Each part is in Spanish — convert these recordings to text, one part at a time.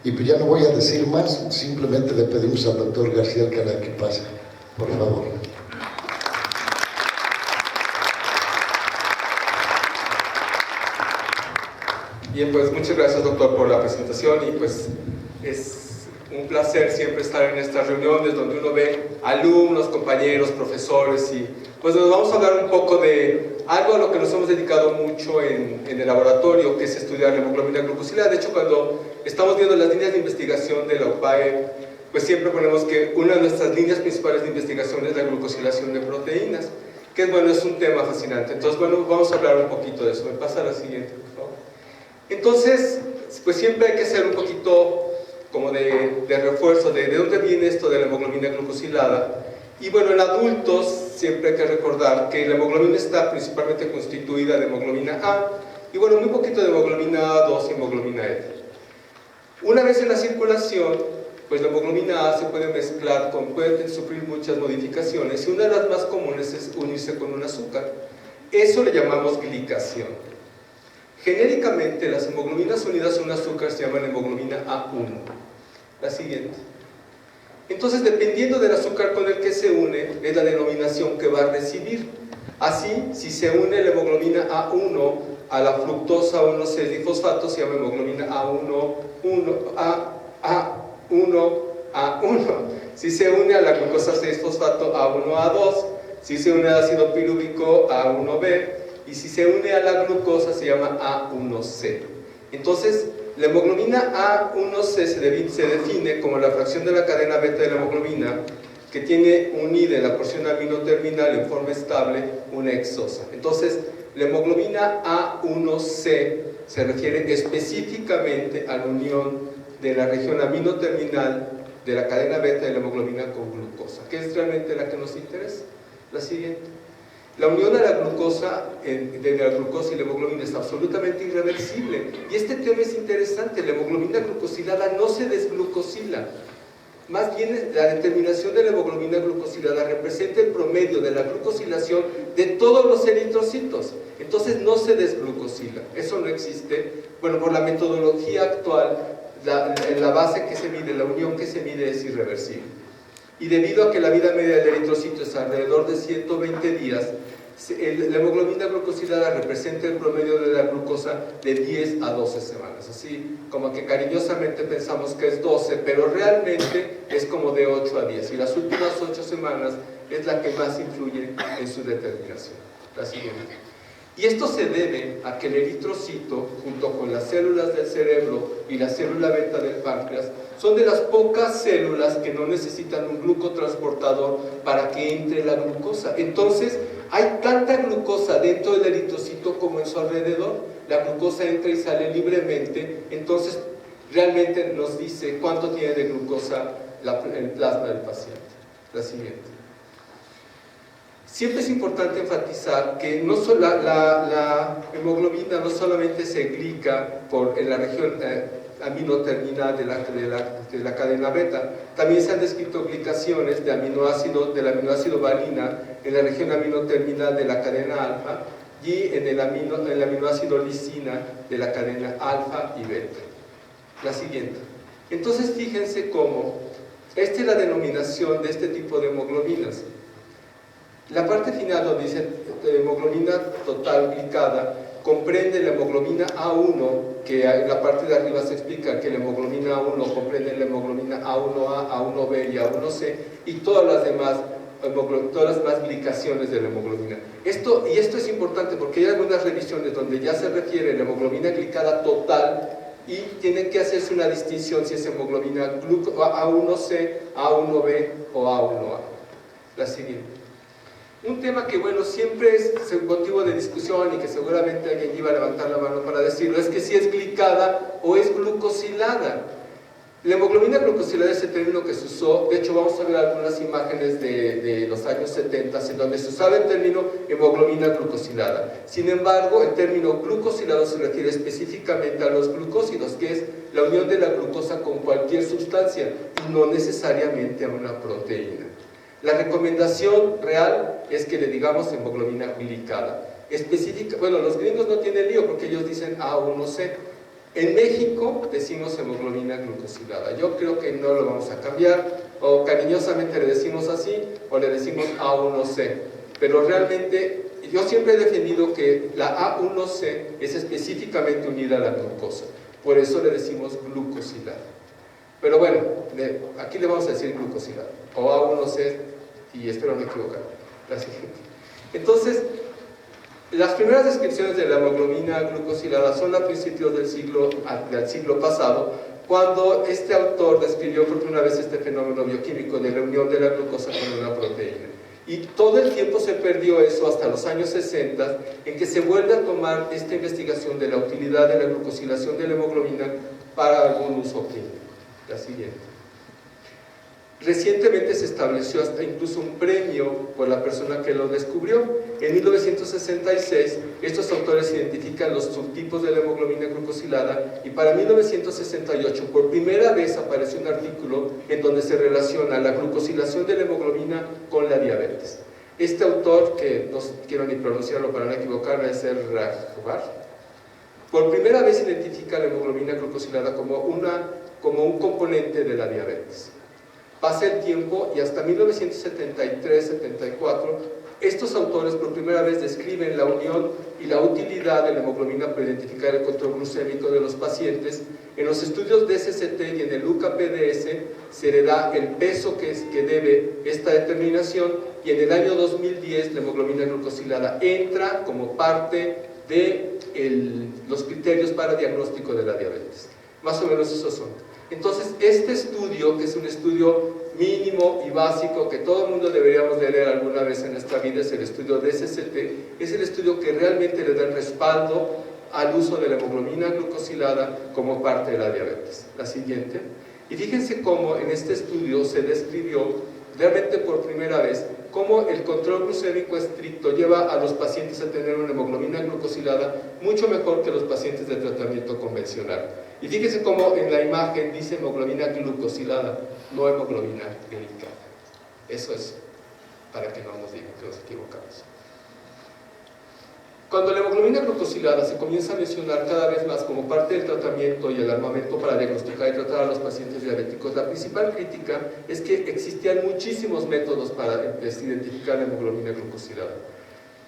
Y pues ya no voy a decir más, simplemente le pedimos al doctor García Alcalá que pase, por favor. Bien, pues muchas gracias, doctor, por la presentación, y pues es un placer siempre estar en estas reuniones donde uno ve alumnos, compañeros, profesores, y pues nos vamos a hablar un poco de algo a lo que nos hemos dedicado mucho en el laboratorio, que es estudiar la hemoglobina glucosilada. De hecho, cuando estamos viendo las líneas de investigación de la UPAE, pues siempre ponemos que una de nuestras líneas principales de investigación es la glucosilación de proteínas, que bueno, es un tema fascinante. Entonces, bueno, vamos a hablar un poquito de eso. Me pasa a la siguiente, por favor. Entonces, pues siempre hay que hacer un poquito como de refuerzo de dónde viene esto de la hemoglobina glucosilada. Y bueno, en adultos siempre hay que recordar que la hemoglobina está principalmente constituida de hemoglobina A y bueno, muy poquito de hemoglobina A2 y hemoglobina E. Una vez en la circulación, pues la hemoglobina A se puede mezclar puede sufrir muchas modificaciones, y una de las más comunes es unirse con un azúcar. Eso le llamamos glicación. Genéricamente, las hemoglobinas unidas a un azúcar se llaman hemoglobina A1. La siguiente. Entonces, dependiendo del azúcar con el que se une, es la denominación que va a recibir. Así, si se une la hemoglobina A1 a la fructosa 1,6-difosfato, se llama hemoglobina A1, A1. Si se une a la glucosa 6-fosfato, A1A2. Si se une al ácido pirúvico, A1B. Y si se une a la glucosa, se llama A1C. Entonces, la hemoglobina A1C se define como la fracción de la cadena beta de la hemoglobina que tiene unida en la porción aminoterminal en forma estable una exosa. Entonces, la hemoglobina A1C se refiere específicamente a la unión de la región aminoterminal de la cadena beta de la hemoglobina con glucosa, que es realmente la que nos interesa. La siguiente. La unión de la glucosa y la hemoglobina es absolutamente irreversible. Y este tema es interesante. La hemoglobina glucosilada no se desglucosila. Más bien, la determinación de la hemoglobina glucosilada representa el promedio de la glucosilación de todos los eritrocitos. Entonces no se desglucosila. Eso no existe. Bueno, por la metodología actual, la base que se mide, la unión que se mide es irreversible. Y debido a que la vida media del eritrocito es alrededor de 120 días, la hemoglobina glucosilada representa el promedio de la glucosa de 10 a 12 semanas. Así como que cariñosamente pensamos que es 12, pero realmente es como de 8 a 10. Y las últimas 8 semanas es la que más influye en su determinación. La siguiente. Y esto se debe a que el eritrocito, junto con las células del cerebro y la célula beta del páncreas, son de las pocas células que no necesitan un glucotransportador para que entre la glucosa. Entonces, hay tanta glucosa dentro del eritrocito como en su alrededor. La glucosa entra y sale libremente, entonces realmente nos dice cuánto tiene de glucosa el plasma del paciente. La siguiente. Siempre es importante enfatizar que la hemoglobina no solamente se glica en la región aminoterminal de la cadena beta, también se han descrito glicaciones del aminoácido valina en la región aminoterminal de la cadena alfa y en el aminoácido lisina de la cadena alfa y beta. La siguiente. Entonces, fíjense cómo esta es la denominación de este tipo de hemoglobinas. La parte final donde dice hemoglobina total glicada comprende la hemoglobina A1, que en la parte de arriba se explica que la hemoglobina A1 comprende la hemoglobina A1A, A1B y A1C y todas las demás glicaciones de la hemoglobina. Esto es importante porque hay algunas revisiones donde ya se refiere a la hemoglobina glicada total y tiene que hacerse una distinción si es hemoglobina A1C, A1B o A1A. La siguiente. Un tema que, bueno, siempre es motivo de discusión y que seguramente alguien iba a levantar la mano para decirlo, es que si es glicada o es glucosilada. La hemoglobina glucosilada es el término que se usó. De hecho, vamos a ver algunas imágenes de los años 70 en donde se usaba el término hemoglobina glucosilada. Sin embargo, el término glucosilado se refiere específicamente a los glucósidos, que es la unión de la glucosa con cualquier sustancia y no necesariamente a una proteína. La recomendación real es que le digamos hemoglobina glicada. Específica, bueno, los gringos no tienen lío porque ellos dicen A1C. En México decimos hemoglobina glucosilada. Yo creo que no lo vamos a cambiar, o cariñosamente le decimos así, o le decimos A1C. Pero realmente, yo siempre he defendido que la A1C es específicamente unida a la glucosa. Por eso le decimos glucosilada. Pero bueno, aquí le vamos a decir glucosilada, o A1C, y espero no equivocarme. La siguiente. Entonces, las primeras descripciones de la hemoglobina glucosilada son a principios del siglo pasado, cuando este autor describió por primera vez este fenómeno bioquímico de la unión de la glucosa con una proteína. Y todo el tiempo se perdió eso hasta los años 60, en que se vuelve a tomar esta investigación de la utilidad de la glucosilación de la hemoglobina para algún uso clínico. La siguiente. Recientemente se estableció hasta incluso un premio por la persona que lo descubrió. En 1966, estos autores identifican los subtipos de la hemoglobina glucosilada y para 1968, por primera vez apareció un artículo en donde se relaciona la glucosilación de la hemoglobina con la diabetes. Este autor, que no quiero ni pronunciarlo para no equivocarme, es el Rajvar, por primera vez identifica la hemoglobina glucosilada como un componente de la diabetes. Pasa el tiempo y hasta 1973-74 estos autores por primera vez describen la unión y la utilidad de la hemoglobina para identificar el control glucémico de los pacientes. En los estudios de SST y en el UCA-PDS se le da el peso que debe esta determinación, y en el año 2010 la hemoglobina glucosilada entra como parte de los criterios para diagnóstico de la diabetes. Más o menos esos son. Entonces, este estudio, que es un estudio mínimo y básico que todo el mundo deberíamos de leer alguna vez en nuestra vida, es el estudio de SST, es el estudio que realmente le da el respaldo al uso de la hemoglobina glucosilada como parte de la diabetes. La siguiente. Y fíjense cómo en este estudio se describió realmente por primera vez cómo el control glucémico estricto lleva a los pacientes a tener una hemoglobina glucosilada mucho mejor que los pacientes de tratamiento convencional. Y fíjense cómo en la imagen dice hemoglobina glucosilada, no hemoglobina glicada. Eso es para que no nos digan que nos equivocamos. Cuando la hemoglobina glucosilada se comienza a mencionar cada vez más como parte del tratamiento y el armamento para diagnosticar y tratar a los pacientes diabéticos, la principal crítica es que existían muchísimos métodos para identificar la hemoglobina glucosilada.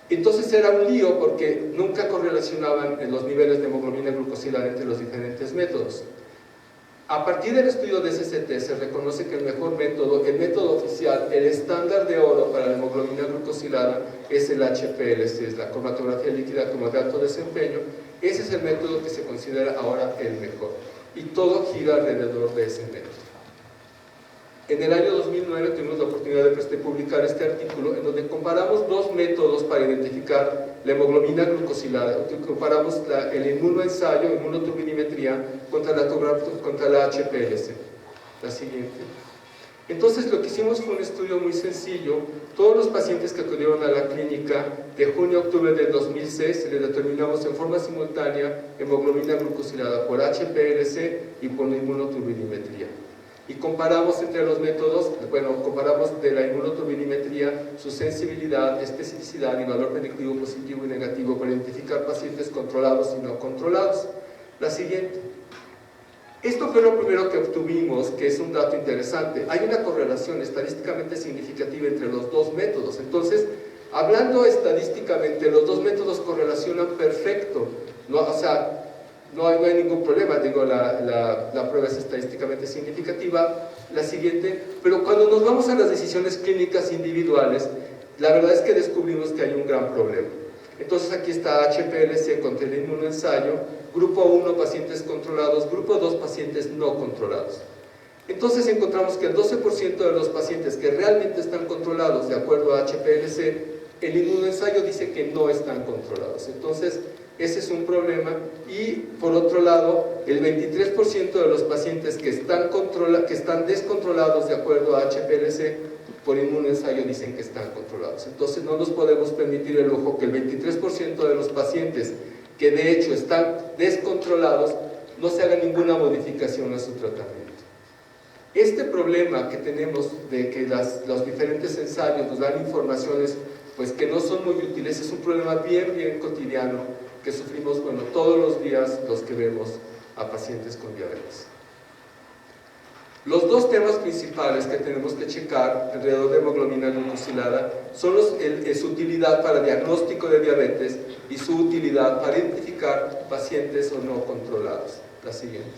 Entonces era un lío porque nunca correlacionaban los niveles de hemoglobina glucosilada entre los diferentes métodos. A partir del estudio de SST se reconoce que el mejor método, el método oficial, el estándar de oro para la hemoglobina glucosilada es el HPLC, es la cromatografía líquida como de alto desempeño. Ese es el método que se considera ahora el mejor. Y todo gira alrededor de ese método. En el año 2009 tuvimos la oportunidad de publicar este artículo en donde comparamos dos métodos para identificar la hemoglobina glucosilada. Comparamos el inmunoensayo, inmunoturbidimetría, contra la HPLC. La siguiente. Entonces lo que hicimos fue un estudio muy sencillo. Todos los pacientes que acudieron a la clínica de junio a octubre del 2006 les determinamos en forma simultánea hemoglobina glucosilada por HPLC y por inmunoturbidimetría. Y comparamos entre los métodos, comparamos de la inmunoturbidimetría su sensibilidad, especificidad y valor predictivo positivo y negativo para identificar pacientes controlados y no controlados. La siguiente. Esto fue lo primero que obtuvimos, que es un dato interesante. Hay una correlación estadísticamente significativa entre los dos métodos. Entonces, hablando estadísticamente, los dos métodos correlacionan perfecto. No hay ningún problema, digo, la prueba es estadísticamente significativa. La siguiente, pero cuando nos vamos a las decisiones clínicas individuales, la verdad es que descubrimos que hay un gran problema. Entonces aquí está HPLC contra el inmunoensayo, grupo 1 pacientes controlados, grupo 2 pacientes no controlados. Entonces encontramos que el 12% de los pacientes que realmente están controlados de acuerdo a HPLC, el inmunoensayo dice que no están controlados. Entonces ese es un problema. Y por otro lado, el 23% de los pacientes que están descontrolados de acuerdo a HPLC por inmunoensayo dicen que están controlados. Entonces no nos podemos permitir el lujo que el 23% de los pacientes que de hecho están descontrolados no se haga ninguna modificación a su tratamiento. Este problema que tenemos de que los diferentes ensayos nos dan informaciones pues que no son muy útiles, es un problema bien cotidiano que sufrimos, todos los días los que vemos a pacientes con diabetes. Los dos temas principales que tenemos que checar alrededor de hemoglobina glucosilada son su utilidad para diagnóstico de diabetes y su utilidad para identificar pacientes o no controlados. La siguiente.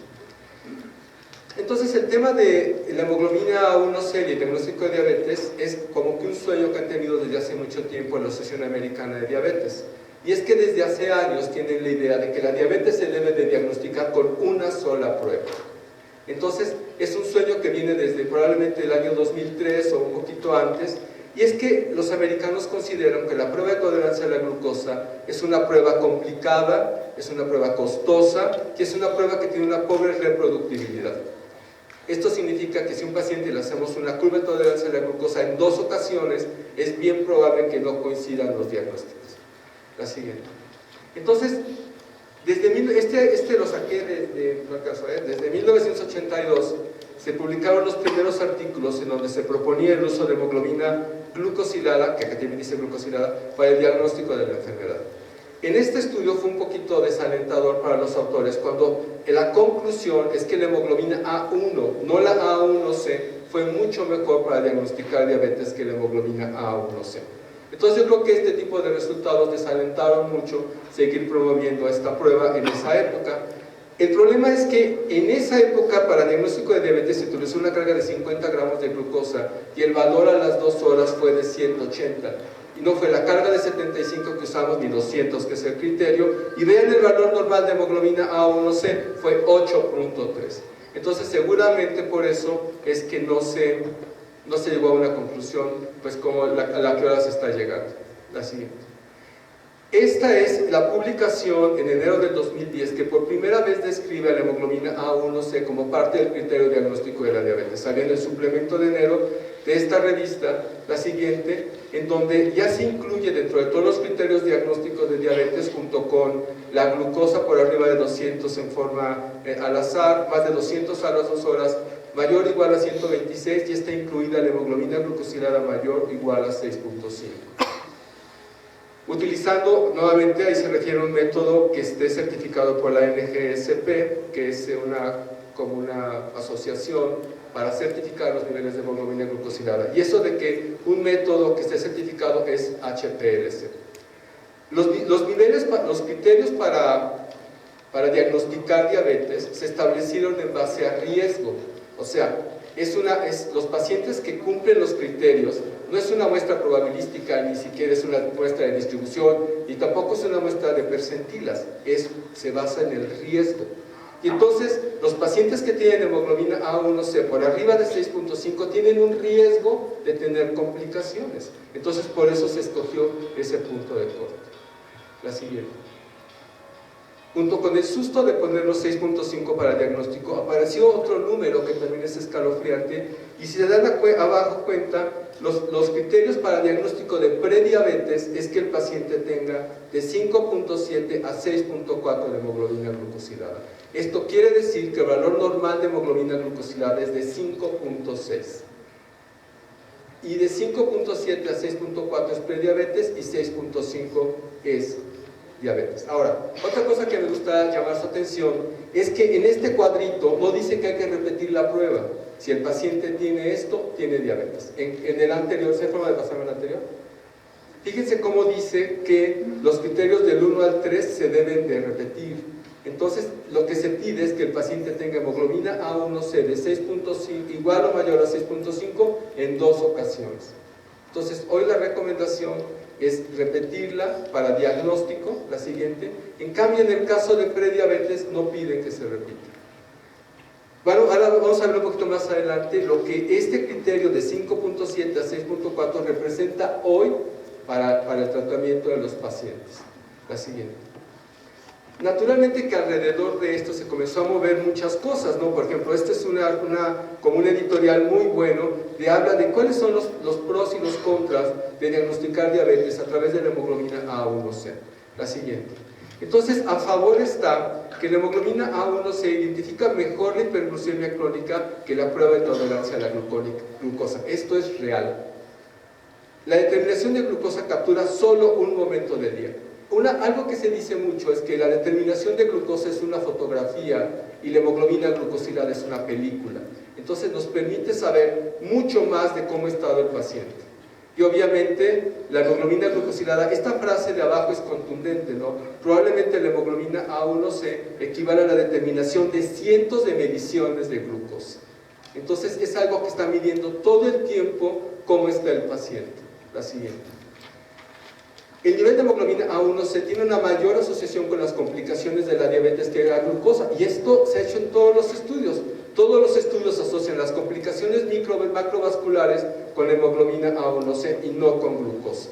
Entonces, el tema de la hemoglobina A1C y el diagnóstico de diabetes es como que un sueño que han tenido desde hace mucho tiempo en la Asociación Americana de Diabetes. Y es que desde hace años tienen la idea de que la diabetes se debe de diagnosticar con una sola prueba. Entonces, es un sueño que viene desde probablemente el año 2003 o un poquito antes, y es que los americanos consideran que la prueba de tolerancia a la glucosa es una prueba complicada, es una prueba costosa, y es una prueba que tiene una pobre reproductibilidad. Esto significa que si a un paciente le hacemos una curva de tolerancia a la glucosa en 2 ocasiones, es bien probable que no coincidan los diagnósticos. La siguiente. Entonces, lo saqué desde 1982 se publicaron los primeros artículos en donde se proponía el uso de hemoglobina glucosilada, que aquí dice glucosilada, para el diagnóstico de la enfermedad. En este estudio fue un poquito desalentador para los autores cuando la conclusión es que la hemoglobina A1, no la A1C, fue mucho mejor para diagnosticar diabetes que la hemoglobina A1C. Entonces yo creo que este tipo de resultados desalentaron mucho seguir promoviendo esta prueba en esa época. El problema es que en esa época para diagnóstico de diabetes se utilizó una carga de 50 gramos de glucosa y el valor a las 2 horas fue de 180. Y no fue la carga de 75 que usamos ni 200 que es el criterio. Y vean el valor normal de hemoglobina A1C, fue 8.3. Entonces seguramente por eso es que no se llegó a una conclusión, pues como a la que ahora se está llegando. La siguiente. Esta es la publicación en enero del 2010 que por primera vez describe a la hemoglobina A1C como parte del criterio diagnóstico de la diabetes. Había en el suplemento de enero de esta revista, la siguiente, en donde ya se incluye dentro de todos los criterios diagnósticos de diabetes junto con la glucosa por arriba de 200 en forma al azar, más de 200 a las 2 horas, mayor o igual a 126 y está incluida la hemoglobina glucosilada mayor o igual a 6.5. Utilizando, nuevamente ahí se refiere a un método que esté certificado por la NGSP, que es como una asociación para certificar los niveles de hemoglobina glucosilada. Y eso de que un método que esté certificado es HPLC. Los criterios para diagnosticar diabetes se establecieron en base a riesgo. O sea, los pacientes que cumplen los criterios, no es una muestra probabilística, ni siquiera es una muestra de distribución, y tampoco es una muestra de percentilas, se basa en el riesgo. Y entonces, los pacientes que tienen hemoglobina A1C por arriba de 6.5 tienen un riesgo de tener complicaciones. Entonces, por eso se escogió ese punto de corte. La siguiente. Junto con el susto de poner los 6.5 para diagnóstico, apareció otro número que también es escalofriante, y si se dan abajo cuenta, los criterios para diagnóstico de prediabetes es que el paciente tenga de 5.7 a 6.4 de hemoglobina glucosilada. Esto quiere decir que el valor normal de hemoglobina glucosilada es de 5.6. Y de 5.7 a 6.4 es prediabetes y 6.5 es diabetes. Ahora, otra cosa que me gusta llamar su atención es que en este cuadrito no dice que hay que repetir la prueba. Si el paciente tiene esto, tiene diabetes. En el anterior, ¿se forma de pasarme el anterior? Fíjense cómo dice que los criterios del 1 al 3 se deben de repetir. Entonces, lo que se pide es que el paciente tenga hemoglobina A1C de 6.5, igual o mayor a 6.5 en 2 ocasiones. Entonces, hoy la recomendación es repetirla para diagnóstico, la siguiente. En cambio, en el caso de prediabetes no piden que se repita. Bueno, ahora vamos a ver un poquito más adelante lo que este criterio de 5.7 a 6.4 representa hoy para el tratamiento de los pacientes. La siguiente. Naturalmente que alrededor de esto se comenzó a mover muchas cosas, ¿no? Por ejemplo, este es como un editorial muy bueno, que habla de cuáles son los pros y los contras de diagnosticar diabetes a través de la hemoglobina A1C. La siguiente. Entonces, a favor está que la hemoglobina A1C identifica mejor la hiperglucemia crónica que la prueba de tolerancia a la glucosa. Esto es real. La determinación de glucosa captura solo un momento del día. Algo que se dice mucho es que la determinación de glucosa es una fotografía y la hemoglobina glucosilada es una película. Entonces nos permite saber mucho más de cómo ha estado el paciente. Y obviamente la hemoglobina glucosilada, esta frase de abajo es contundente, ¿no? Probablemente la hemoglobina A1C equivale a la determinación de cientos de mediciones de glucosa. Entonces es algo que está midiendo todo el tiempo cómo está el paciente. La siguiente. El nivel de hemoglobina A1C tiene una mayor asociación con las complicaciones de la diabetes que la glucosa, y esto se ha hecho en todos los estudios. Todos los estudios asocian las complicaciones macrovasculares con la hemoglobina A1C y no con glucosa.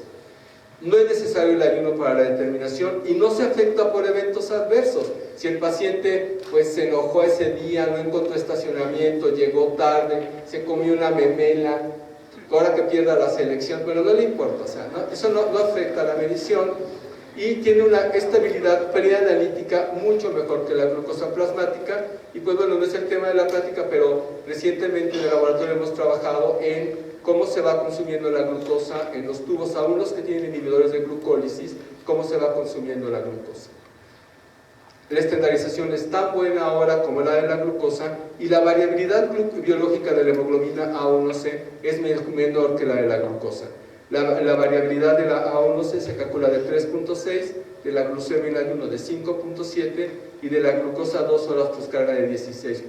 No es necesario el ayuno para la determinación y no se afecta por eventos adversos. Si el paciente pues, se enojó ese día, no encontró estacionamiento, llegó tarde, se comió una memela, ahora que pierda la selección, bueno, no le importa, o sea, ¿no? Eso no afecta a la medición y tiene una estabilidad preanalítica mucho mejor que la glucosa plasmática. Y pues bueno, no es el tema de la plática, pero recientemente en el laboratorio hemos trabajado en cómo se va consumiendo la glucosa en los tubos, aún los que tienen inhibidores de glucólisis, cómo se va consumiendo la glucosa. La estandarización es tan buena ahora como la de la glucosa y la variabilidad biológica de la hemoglobina A1C es menor que la de la glucosa. La variabilidad de la A1C se calcula de 3.6, de la glucemia en ayuno de 5.7 y de la glucosa 2 horas postcarga de 16.6.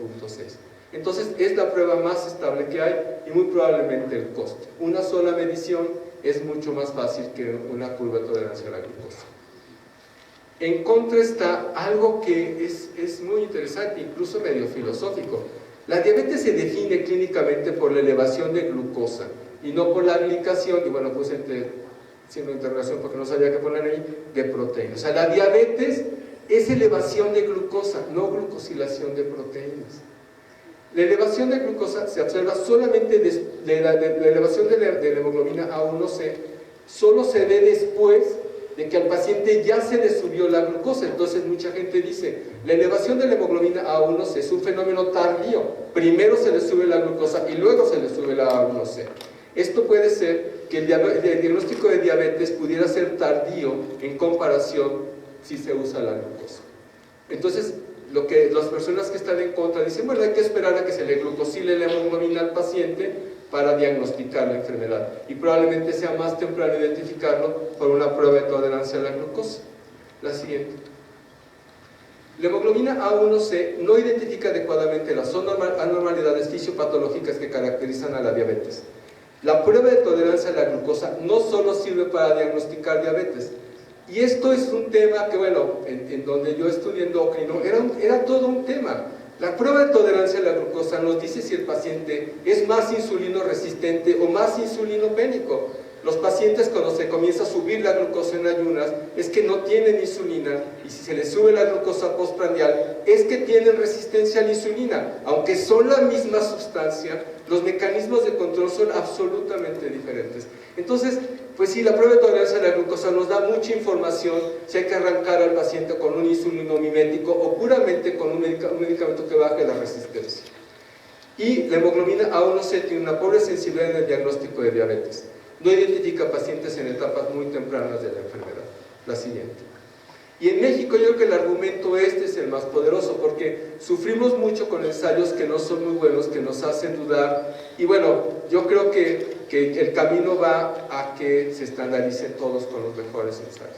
Entonces es la prueba más estable que hay y muy probablemente el costo. Una sola medición es mucho más fácil que una curva de tolerancia a la glucosa. En contra está algo que es muy interesante, incluso medio filosófico. La diabetes se define clínicamente por la elevación de glucosa y no por la glicación, y bueno, puse haciendo interrogación porque no sabía qué poner ahí, de proteínas. O sea, la diabetes es elevación de glucosa, no glucosilación de proteínas. La elevación de glucosa se observa solamente la elevación de la hemoglobina A1C, solo se ve después de que al paciente ya se le subió la glucosa. Entonces mucha gente dice, la elevación de la hemoglobina A1C es un fenómeno tardío, primero se le sube la glucosa y luego se le sube la A1C. Esto puede ser que el diagnóstico de diabetes pudiera ser tardío en comparación si se usa la glucosa. Entonces, las personas que están en contra dicen, bueno, hay que esperar a que se le glucosile la hemoglobina al paciente para diagnosticar la enfermedad. Y probablemente sea más temprano identificarlo por una prueba de tolerancia a la glucosa. La siguiente. La hemoglobina A1C no identifica adecuadamente las anormalidades fisiopatológicas que caracterizan a la diabetes. La prueba de tolerancia a la glucosa no solo sirve para diagnosticar diabetes. Y esto es un tema que, bueno, en donde yo estudié endocrino, era todo un tema. La prueba de tolerancia a la glucosa nos dice si el paciente es más insulino resistente o más insulinopénico. Los pacientes, cuando se comienza a subir la glucosa en ayunas, es que no tienen insulina, y si se les sube la glucosa postprandial, es que tienen resistencia a la insulina. Aunque son la misma sustancia, los mecanismos de control son absolutamente diferentes. Entonces, pues sí, la prueba de tolerancia a la glucosa nos da mucha información si hay que arrancar al paciente con un insulino mimético o puramente con un medicamento que baje la resistencia. Y la hemoglobina A1C tiene una pobre sensibilidad en el diagnóstico de diabetes. No identifica pacientes en etapas muy tempranas de la enfermedad. La siguiente. Y en México yo creo que el argumento es el más poderoso, porque sufrimos mucho con ensayos que no son muy buenos, que nos hacen dudar, y bueno, yo creo que el camino va a que se estandaricen todos con los mejores ensayos.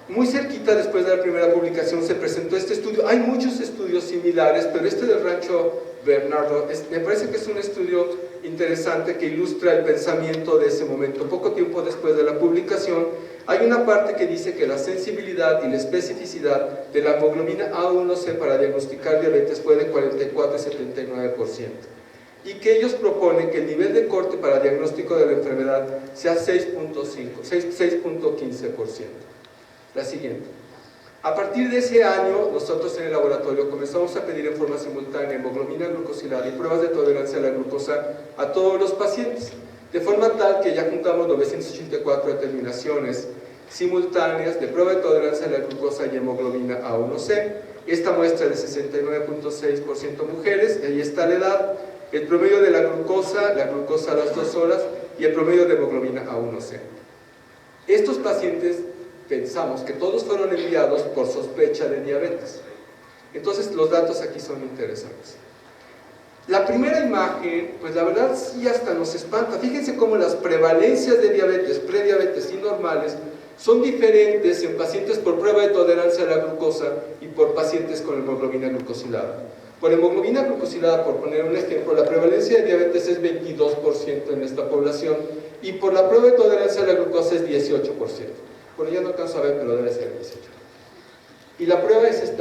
Muy cerquita después de la primera publicación se presentó este estudio. Hay muchos estudios similares, pero este del Rancho Bernardo me parece que es un estudio interesante que ilustra el pensamiento de ese momento. Poco tiempo después de la publicación hay una parte que dice que la sensibilidad y la especificidad de la hemoglobina A1C para diagnosticar diabetes fue de 44 y 79%, y que ellos proponen que el nivel de corte para diagnóstico de la enfermedad sea 6.15%. La siguiente. A partir de ese año, nosotros en el laboratorio comenzamos a pedir en forma simultánea hemoglobina glucosilada y pruebas de tolerancia a la glucosa a todos los pacientes, de forma tal que ya juntamos 984 determinaciones simultáneas de prueba de tolerancia a la glucosa y hemoglobina A1C. Esta muestra de 69.6% mujeres, ahí está la edad, el promedio de la glucosa a las 2 horas y el promedio de hemoglobina A1C. Estos pacientes pensamos que todos fueron enviados por sospecha de diabetes. Entonces los datos aquí son interesantes. La primera imagen, pues la verdad sí hasta nos espanta. Fíjense cómo las prevalencias de diabetes, prediabetes y normales son diferentes en pacientes por prueba de tolerancia a la glucosa y por pacientes con hemoglobina glucosilada. Por hemoglobina glucosilada, por poner un ejemplo, la prevalencia de diabetes es 22% en esta población y por la prueba de tolerancia a la glucosa es 18%. Bueno, ya no alcanzo a ver, pero debe ser 18%. Y la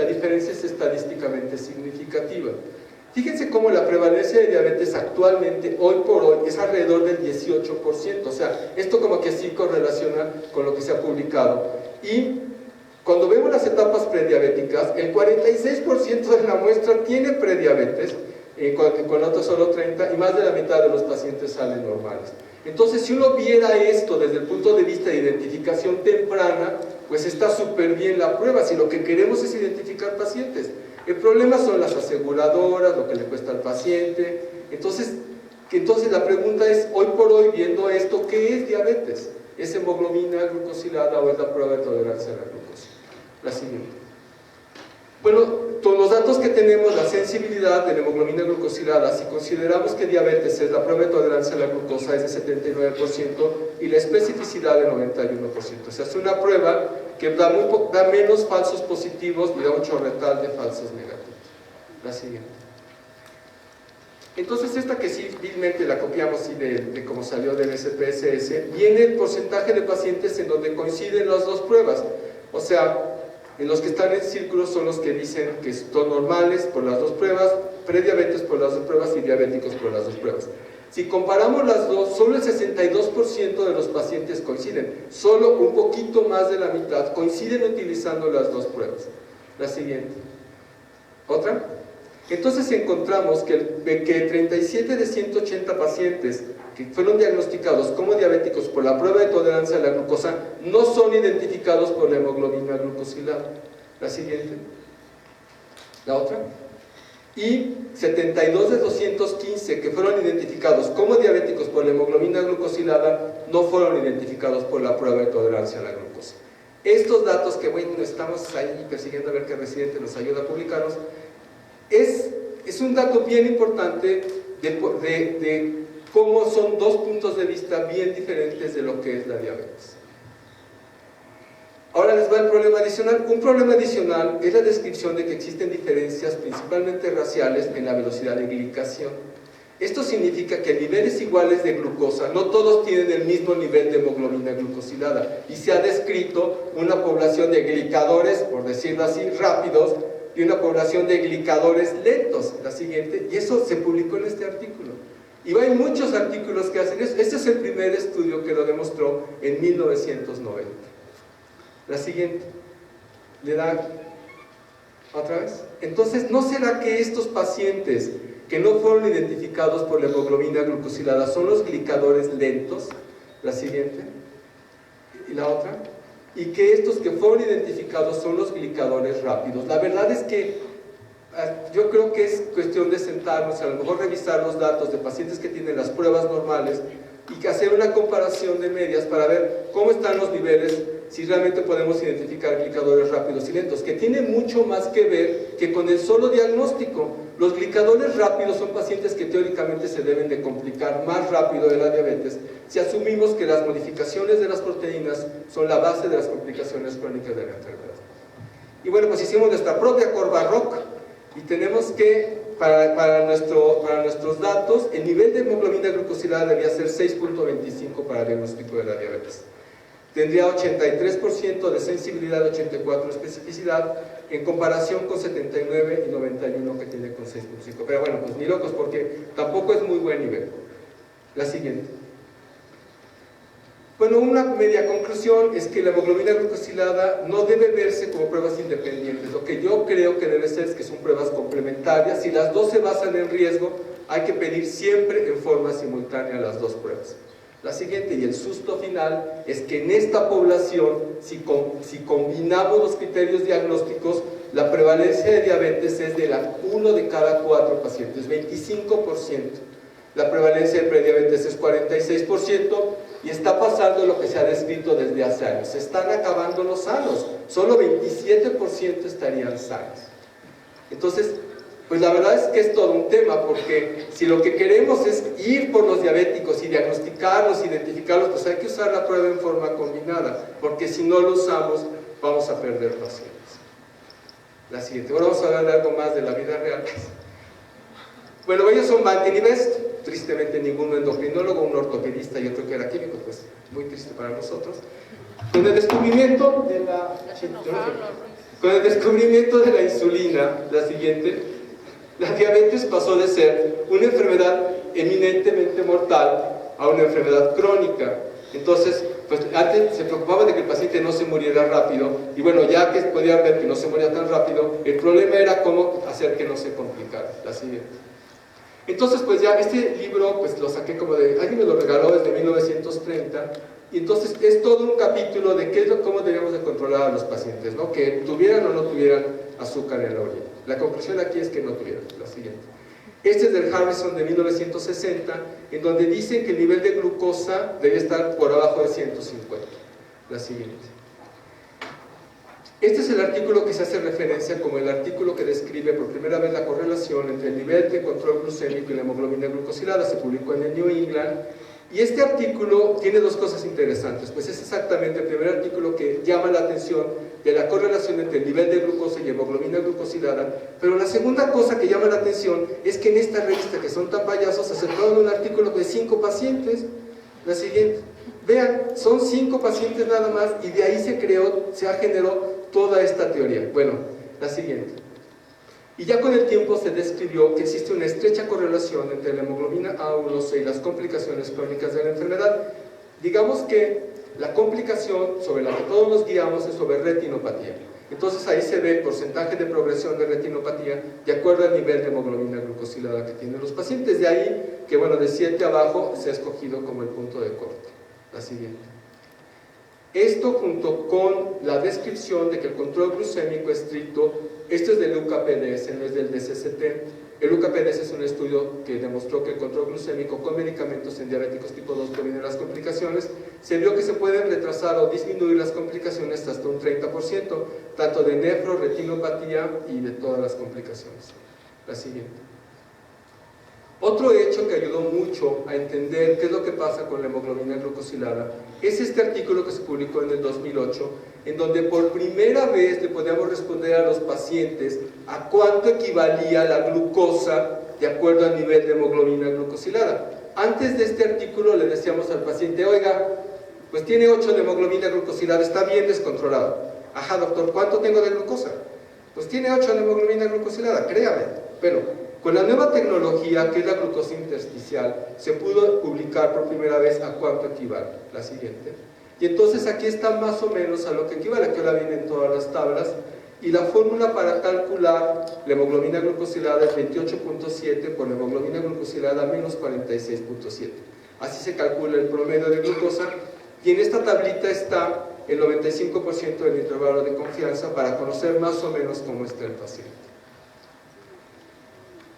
diferencia es estadísticamente significativa. Fíjense cómo la prevalencia de diabetes actualmente, hoy por hoy, es alrededor del 18%. O sea, esto como que sí correlaciona con lo que se ha publicado. Y cuando vemos las etapas prediabéticas, el 46% de la muestra tiene prediabetes, con otros solo 30%, y más de la mitad de los pacientes salen normales. Entonces, si uno viera esto desde el punto de vista de identificación temprana, pues está súper bien la prueba, si lo que queremos es identificar pacientes. El problema son las aseguradoras, lo que le cuesta al paciente. Entonces la pregunta es, hoy por hoy, viendo esto, ¿qué es diabetes? ¿Es hemoglobina glucosilada o es la prueba de tolerancia a la glucosa? La siguiente. Bueno, todos los datos que tenemos, la sensibilidad de la hemoglobina glucosilada, si consideramos que diabetes es la prueba de tolerancia a la glucosa, es de 79% y la especificidad de 91%. O sea, es una prueba que da menos falsos positivos y da un chorretal de falsos negativos. La siguiente. Entonces esta que sí, vilmente la copiamos de cómo salió del SPSS, viene el porcentaje de pacientes en donde coinciden las dos pruebas. O sea, en los que están en círculos son los que dicen que son normales por las dos pruebas, prediabetes por las dos pruebas y diabéticos por las dos pruebas. Si comparamos las dos, solo el 62% de los pacientes coinciden, solo un poquito más de la mitad coinciden utilizando las dos pruebas. La siguiente. ¿Otra? Entonces encontramos que 37 de 180 pacientes que fueron diagnosticados como diabéticos por la prueba de tolerancia a la glucosa no son identificados por la hemoglobina glucosilada. La siguiente. La otra. Y 72 de 215 que fueron identificados como diabéticos por la hemoglobina glucosilada no fueron identificados por la prueba de tolerancia a la glucosa. Estos datos que, bueno, estamos ahí persiguiendo a ver qué residente nos ayuda a publicarlos, es un dato bien importante de cómo son dos puntos de vista bien diferentes de lo que es la diabetes. Ahora les va el problema adicional. Un problema adicional es la descripción de que existen diferencias, principalmente raciales, en la velocidad de glicación. Esto significa que a niveles iguales de glucosa, no todos tienen el mismo nivel de hemoglobina glucosilada, y se ha descrito una población de glicadores, por decirlo así, rápidos, y una población de glicadores lentos, la siguiente, y eso se publicó en este artículo. Y hay muchos artículos que hacen eso. Este es el primer estudio que lo demostró en 1990. La siguiente. ¿Le da otra vez? Entonces, ¿no será que estos pacientes que no fueron identificados por la hemoglobina glucosilada son los glicadores lentos? La siguiente. ¿Y la otra? Y que estos que fueron identificados son los glicadores rápidos. La verdad es que yo creo que es cuestión de sentarnos, a lo mejor revisar los datos de pacientes que tienen las pruebas normales y que hacer una comparación de medias para ver cómo están los niveles, si realmente podemos identificar glicadores rápidos y lentos, que tiene mucho más que ver que con el solo diagnóstico. Los glicadores rápidos son pacientes que teóricamente se deben de complicar más rápido de la diabetes si asumimos que las modificaciones de las proteínas son la base de las complicaciones crónicas de la enfermedad. Y bueno, pues hicimos nuestra propia curva ROC y tenemos que, para nuestros datos, el nivel de hemoglobina glucosilada debía ser 6.25 para el diagnóstico de la diabetes. Tendría 83% de sensibilidad, 84% de especificidad, en comparación con 79 y 91 que tiene con 6.5. Pero bueno, pues ni locos, porque tampoco es muy buen nivel. La siguiente. Bueno, una media conclusión es que la hemoglobina glucosilada no debe verse como pruebas independientes. Lo que yo creo que debe ser es que son pruebas complementarias. Si las dos se basan en riesgo, hay que pedir siempre en forma simultánea las dos pruebas. La siguiente, y el susto final, es que en esta población, si combinamos los criterios diagnósticos, la prevalencia de diabetes es de 1 de cada 4 pacientes, 25%. La prevalencia de prediabetes es 46%, Y está pasando lo que se ha descrito desde hace años. Se están acabando los sanos. Solo 27% estarían sanos. Entonces, pues la verdad es que es todo un tema, porque si lo que queremos es ir por los diabéticos y diagnosticarlos, identificarlos, pues hay que usar la prueba en forma combinada, porque si no lo usamos, vamos a perder pacientes. La siguiente. Ahora vamos a hablar de algo más de la vida real. Bueno, ellos son Mantin y Best. Tristemente ninguno endocrinólogo, un ortopedista y otro que era químico, pues muy triste para nosotros. Con el descubrimiento de la insulina, la siguiente, la diabetes pasó de ser una enfermedad eminentemente mortal a una enfermedad crónica. Entonces, pues antes se preocupaba de que el paciente no se muriera rápido, y bueno, ya que podían ver que no se moría tan rápido, el problema era cómo hacer que no se complicara. La siguiente. Entonces, pues ya este libro, pues lo saqué como de, alguien me lo regaló desde 1930, y entonces es todo un capítulo de cómo debíamos de controlar a los pacientes, ¿no? Que tuvieran o no tuvieran azúcar en la orina. La conclusión aquí es que no tuvieran. La siguiente. Este es del Harrison de 1960, en donde dice que el nivel de glucosa debe estar por abajo de 150. La siguiente. Este es el artículo que se hace referencia como el artículo que describe por primera vez la correlación entre el nivel de control glucémico y la hemoglobina glucosilada. Se publicó en el New England. Y este artículo tiene dos cosas interesantes. Pues es exactamente el primer artículo que llama la atención de la correlación entre el nivel de glucosa y hemoglobina glucosilada. Pero la segunda cosa que llama la atención es que en esta revista, que son tan payasos, acercaron un artículo de 5 pacientes. La siguiente. Vean, son 5 pacientes nada más, y de ahí se generó toda esta teoría. Bueno, la siguiente. Y ya con el tiempo se describió que existe una estrecha correlación entre la hemoglobina A1C y las complicaciones crónicas de la enfermedad. Digamos que la complicación sobre la que todos nos guiamos es sobre retinopatía. Entonces ahí se ve el porcentaje de progresión de retinopatía de acuerdo al nivel de hemoglobina glucosilada que tienen los pacientes. De ahí que, bueno, de 7 abajo se ha escogido como el punto de corte. La siguiente. Esto junto con la descripción de que el control glucémico estricto, esto es del UKPDS, no es del DCCT. El UKPDS es un estudio que demostró que el control glucémico con medicamentos en diabéticos tipo 2 previene las complicaciones. Se vio que se pueden retrasar o disminuir las complicaciones hasta un 30%, tanto de nefro, retinopatía y de todas las complicaciones. La siguiente. Otro hecho que ayudó mucho a entender qué es lo que pasa con la hemoglobina glucosilada es este artículo que se publicó en el 2008, en donde por primera vez le podíamos responder a los pacientes a cuánto equivalía la glucosa de acuerdo al nivel de hemoglobina glucosilada. Antes de este artículo le decíamos al paciente, oiga, pues tiene 8 de hemoglobina glucosilada, está bien descontrolado. Ajá, doctor, ¿cuánto tengo de glucosa? Pues tiene 8 de hemoglobina glucosilada, créame. Pero con la nueva tecnología, que es la glucosa intersticial, se pudo publicar por primera vez a cuánto equivale. La siguiente. Y entonces aquí está más o menos a lo que equivale, que ahora vienen todas las tablas, y la fórmula para calcular la hemoglobina glucosilada es 28.7 por la hemoglobina glucosilada menos 46.7. Así se calcula el promedio de glucosa, y en esta tablita está el 95% del intervalo de confianza para conocer más o menos cómo está el paciente.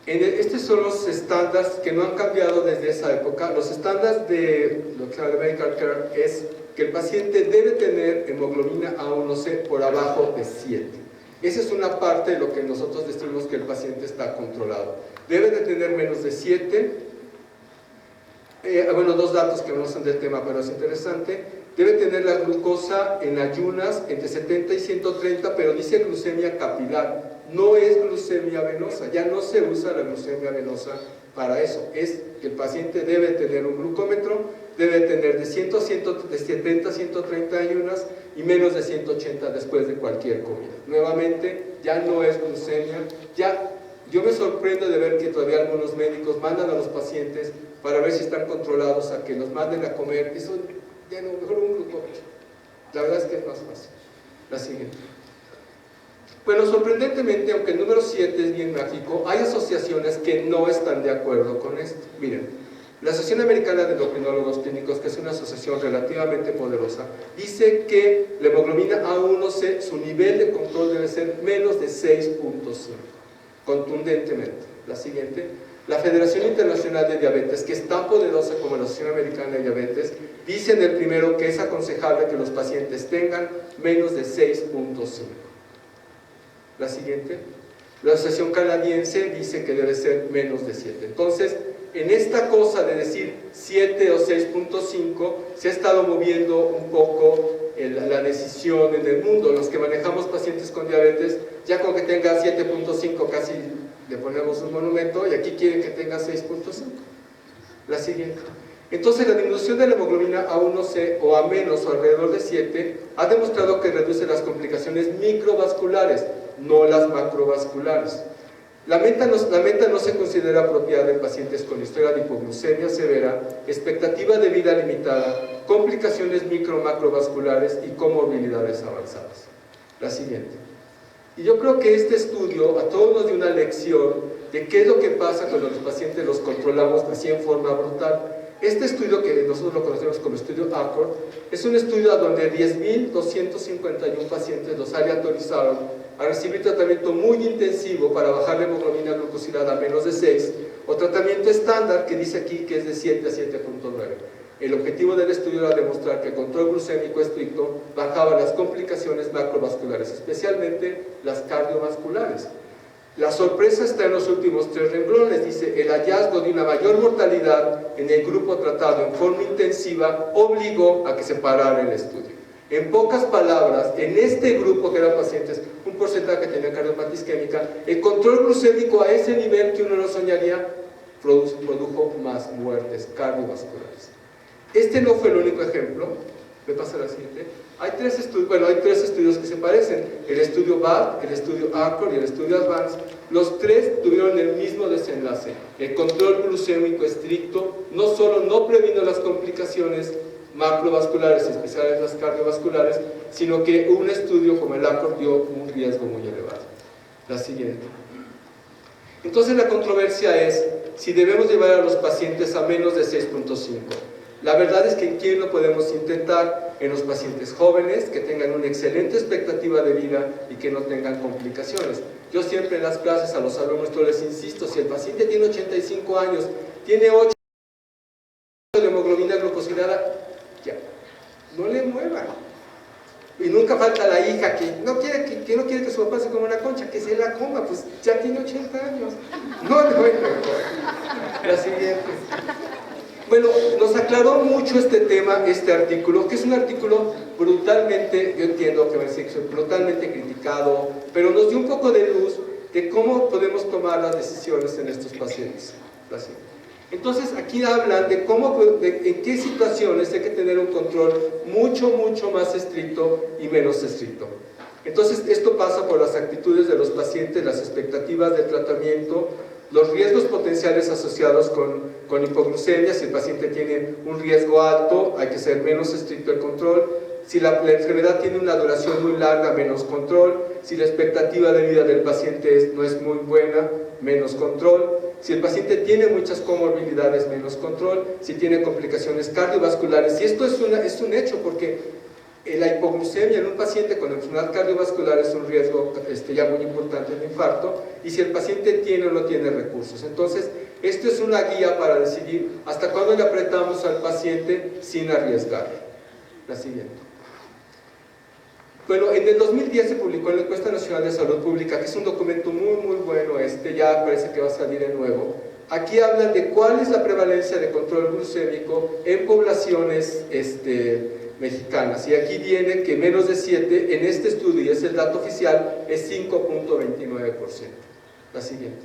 Estos son los estándares que no han cambiado desde esa época. Los estándares de lo que se llama Medical Care es que el paciente debe tener hemoglobina A1C por abajo de 7. Esa es una parte de lo que nosotros decimos que el paciente está controlado. Debe de tener menos de 7. Bueno, dos datos que no son del tema, pero es interesante. Debe tener la glucosa en ayunas entre 70 y 130, pero dice glucemia capilar. No es glucemia venosa, ya no se usa la glucemia venosa para eso. Es que el paciente debe tener un glucómetro, debe tener de 70 a 130 ayunas y menos de 180 después de cualquier comida. Nuevamente, ya no es glucemia. Yo me sorprendo de ver que todavía algunos médicos mandan a los pacientes para ver si están controlados a que los manden a comer. Eso ya no, mejor un glucómetro. La verdad es que es más fácil. La siguiente. Bueno, sorprendentemente, aunque el número 7 es bien mágico, hay asociaciones que no están de acuerdo con esto. Miren, la Asociación Americana de Endocrinólogos Clínicos, que es una asociación relativamente poderosa, dice que la hemoglobina A1C, su nivel de control debe ser menos de 6.5, contundentemente. La siguiente. La Federación Internacional de Diabetes, que es tan poderosa como la Asociación Americana de Diabetes, dice en el primero que es aconsejable que los pacientes tengan menos de 6.5. La siguiente. La Asociación Canadiense dice que debe ser menos de 7. Entonces, en esta cosa de decir 7 o 6.5, se ha estado moviendo un poco la decisión en el mundo. Los que manejamos pacientes con diabetes, ya con que tenga 7.5 casi le ponemos un monumento, y aquí quieren que tenga 6.5. La siguiente. Entonces, la disminución de la hemoglobina A1C o a menos o alrededor de 7 ha demostrado que reduce las complicaciones microvasculares, no las macrovasculares. La meta no se considera apropiada en pacientes con historia de hipoglucemia severa, expectativa de vida limitada, complicaciones micro-macrovasculares y comorbilidades avanzadas. La siguiente. Y yo creo que este estudio a todos nos dio una lección de qué es lo que pasa cuando los pacientes los controlamos así en forma brutal. Este estudio, que nosotros lo conocemos como estudio ACCORD, es un estudio donde 10.251 pacientes los aleatorizaron a recibir tratamiento muy intensivo para bajar la hemoglobina glucosilada a menos de 6, o tratamiento estándar, que dice aquí que es de 7 a 7.9. El objetivo del estudio era demostrar que el control glucémico estricto bajaba las complicaciones macrovasculares, especialmente las cardiovasculares. La sorpresa está en los últimos 3 renglones. Dice: el hallazgo de una mayor mortalidad en el grupo tratado en forma intensiva obligó a que se parara el estudio. En pocas palabras, en este grupo, que eran pacientes, un porcentaje que tenía cardiopatía isquémica, el control glucémico a ese nivel que uno no soñaría produjo más muertes cardiovasculares. Este no fue el único ejemplo. Me pasa la siguiente. Hay 3 estudios que se parecen: el estudio BAD, el estudio ACCORD y el estudio ADVANCE. Los 3 tuvieron el mismo desenlace. El control glucémico estricto no solo no previno las complicaciones macrovasculares, especialmente las cardiovasculares, sino que un estudio como el ACCORD dio un riesgo muy elevado. La siguiente. Entonces, la controversia es si debemos llevar a los pacientes a menos de 6.5. La verdad es que ¿quién lo podemos intentar? En los pacientes jóvenes, que tengan una excelente expectativa de vida y que no tengan complicaciones. Yo siempre en las clases a los alumnos les insisto: si el paciente tiene 85 años, tiene 8 de hemoglobina glucosilada, ya, no le muevan. Y nunca falta la hija que no quiere que su papá se coma una concha, que se la coma, pues ya tiene 80 años. No. La siguiente. Bueno, nos aclaró mucho este tema, este artículo, que es un artículo brutalmente, yo entiendo que va a ser brutalmente criticado, pero nos dio un poco de luz de cómo podemos tomar las decisiones en estos pacientes. Entonces, aquí hablan de en qué situaciones hay que tener un control mucho más estricto y menos estricto. Entonces, esto pasa por las actitudes de los pacientes, las expectativas de tratamiento, los riesgos potenciales asociados con hipoglucemia. Si el paciente tiene un riesgo alto, hay que ser menos estricto el control. Si la enfermedad tiene una duración muy larga, menos control. Si la expectativa de vida del paciente no es muy buena, menos control. Si el paciente tiene muchas comorbilidades, menos control. Si tiene complicaciones cardiovasculares. Y esto es un hecho, porque la hipoglucemia en un paciente con enfermedad cardiovascular es un riesgo ya muy importante de infarto, y si el paciente tiene o no tiene recursos. Entonces, esto es una guía para decidir hasta cuándo le apretamos al paciente sin arriesgar. La siguiente. Bueno, en el 2010 se publicó en la Encuesta Nacional de Salud Pública, que es un documento muy bueno, ya parece que va a salir de nuevo. Aquí hablan de cuál es la prevalencia de control glucémico en poblaciones mexicanas, y aquí viene que menos de 7 en este estudio, y es el dato oficial, es 5.29%. La siguiente.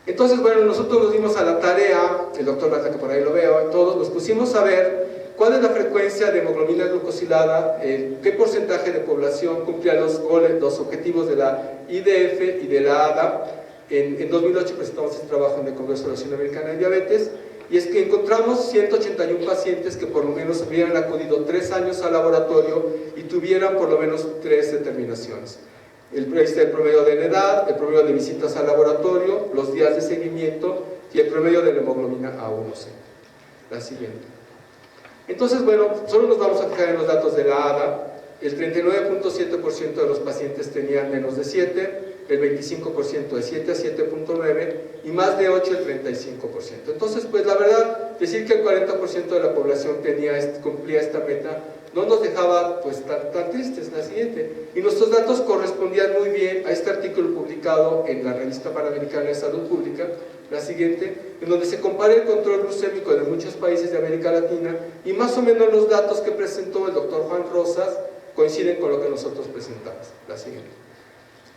Entonces, bueno, nosotros nos dimos a la tarea, el doctor Bata, que por ahí lo veo, todos nos pusimos a ver cuál es la frecuencia de hemoglobina glucosilada, qué porcentaje de población cumplía los objetivos de la IDF y de la ADA. En 2008 presentamos este trabajo en el Congreso de la Asociación Americana de Diabetes, y es que encontramos 181 pacientes que por lo menos hubieran acudido 3 años al laboratorio y tuvieran por lo menos 3 determinaciones. El promedio de la edad, el promedio de visitas al laboratorio, los días de seguimiento y el promedio de la hemoglobina A1C. La siguiente. Entonces, bueno, solo nos vamos a fijar en los datos de la ADA. el 39.7% de los pacientes tenían menos de 7, el 25% de 7 a 7.9 y más de 8 el 35%. Entonces, pues la verdad, decir que el 40% de la población cumplía esta meta no nos dejaba pues tan tristes. La siguiente, y nuestros datos correspondían muy bien a este artículo publicado en la Revista Panamericana de Salud Pública, la siguiente, en donde se compara el control glucémico de muchos países de América Latina y más o menos los datos que presentó el doctor Juan Rosas coinciden con lo que nosotros presentamos. La siguiente.